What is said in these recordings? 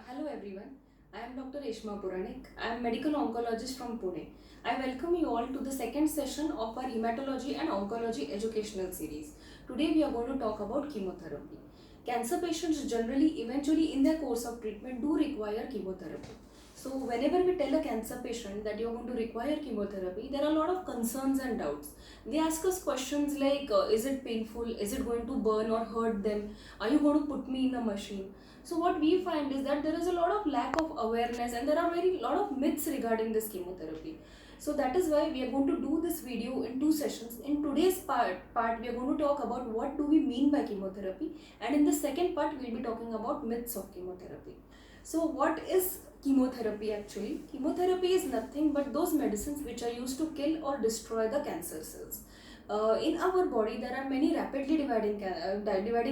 Hello everyone, I am Dr. Reshma Puranik. I am medical oncologist from Pune. I welcome you all to the second session of our hematology and oncology educational series. Today we are going to talk about chemotherapy. Cancer patients generally eventually in their course of treatment do require chemotherapy. So whenever we tell a cancer patient that you are going to require chemotherapy, there are a lot of concerns and doubts. They ask us questions like, is it painful? Is it going to burn or hurt them? Are you going to put me in a machine? So what we find is that there is a lot of lack of awareness and there are very lot of myths regarding this chemotherapy. So that is why we are going to do this video in two sessions. In today's part we are going to talk about what do we mean by chemotherapy, and in the second part we will be talking about myths of chemotherapy. So what is chemotherapy actually? Chemotherapy is nothing but those medicines which are used to kill or destroy the cancer cells. In our body, there are many rapidly dividing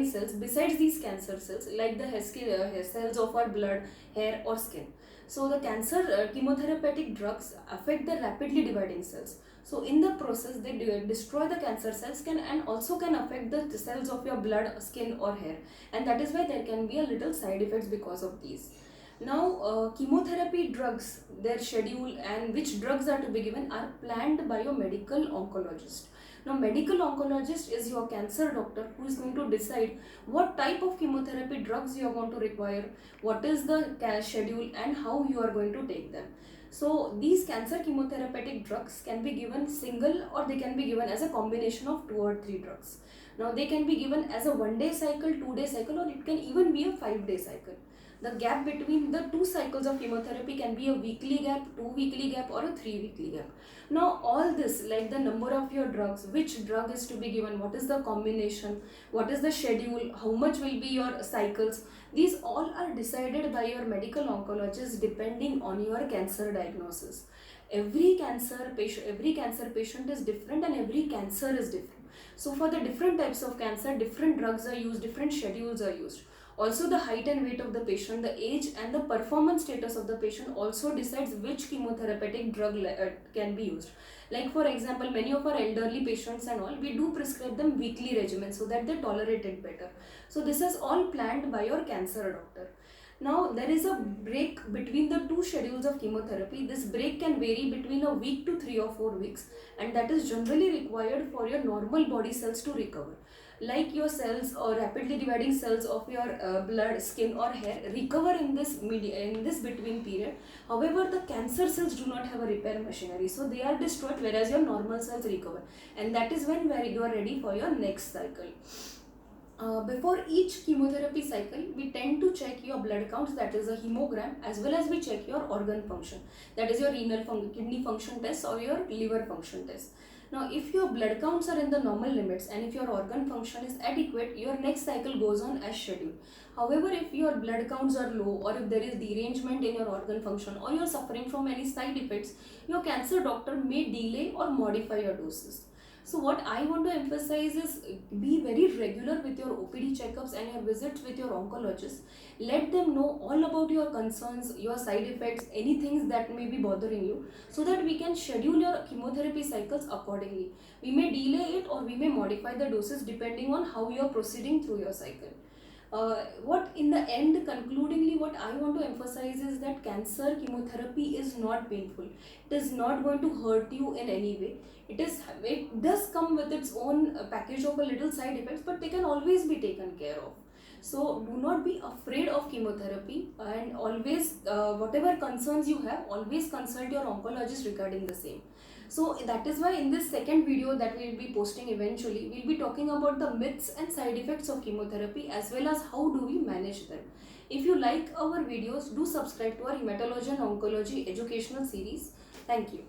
cells besides these cancer cells, like the hair cells of our blood, hair, or skin. So, the cancer chemotherapeutic drugs affect the rapidly dividing cells. So, in the process, they destroy the cancer cells and also can affect the cells of your blood, skin, or hair, and that is why there can be a little side effects because of these. Now, chemotherapy drugs, their schedule and which drugs are to be given are planned by your medical oncologist. Now, medical oncologist is your cancer doctor who is going to decide what type of chemotherapy drugs you are going to require, what is the schedule, and how you are going to take them. So, these cancer chemotherapeutic drugs can be given single or they can be given as a combination of 2 or 3 drugs. Now, they can be given as a 1-day cycle, 2-day cycle, or it can even be a 5-day cycle. The gap between the 2 cycles of chemotherapy can be a weekly gap, 2-weekly gap, or a 3-weekly gap. Now, all this, like the number of your drugs, which drug is to be given, what is the combination, what is the schedule, how much will be your cycles, these all are decided by your medical oncologist depending on your cancer diagnosis. Every cancer patient is different and every cancer is different. So, for the different types of cancer, different drugs are used, different schedules are used. Also, the height and weight of the patient, the age and the performance status of the patient also decides which chemotherapeutic drug can be used. Like for example, many of our elderly patients and all, we do prescribe them weekly regimen so that they tolerate it better. So this is all planned by your cancer doctor. Now, there is a break between the 2 schedules of chemotherapy. This break can vary between a week to 3 or 4 weeks, and that is generally required for your normal body cells to recover. Like your cells or rapidly dividing cells of your blood, skin, or hair recover in this between period. However, the cancer cells do not have a repair machinery, so they are destroyed, whereas your normal cells recover, and that is when you are ready for your next cycle. Before each chemotherapy cycle, we tend to check your blood counts, that is a hemogram, as well as we check your organ function, that is your kidney function test or your liver function test. Now, if your blood counts are in the normal limits and if your organ function is adequate, your next cycle goes on as scheduled. However, if your blood counts are low or if there is derangement in your organ function or you are suffering from any side effects, your cancer doctor may delay or modify your doses. So what I want to emphasize is be very regular with your OPD checkups and your visits with your oncologist. Let them know all about your concerns, your side effects, any things that may be bothering you, so that we can schedule your chemotherapy cycles accordingly. We may delay it or we may modify the doses depending on how you are proceeding through your cycle. What in the end, concludingly, what I want to emphasize is that cancer chemotherapy is not painful. It is not going to hurt you in any way. It does come with its own package of a little side effects, but they can always be taken care of. So do not be afraid of chemotherapy, and always whatever concerns you have, always consult your oncologist regarding the same. So that is why in this second video that we will be posting eventually, we will be talking about the myths and side effects of chemotherapy as well as how do we manage them. If you like our videos, do subscribe to our hematology and oncology educational series. Thank you.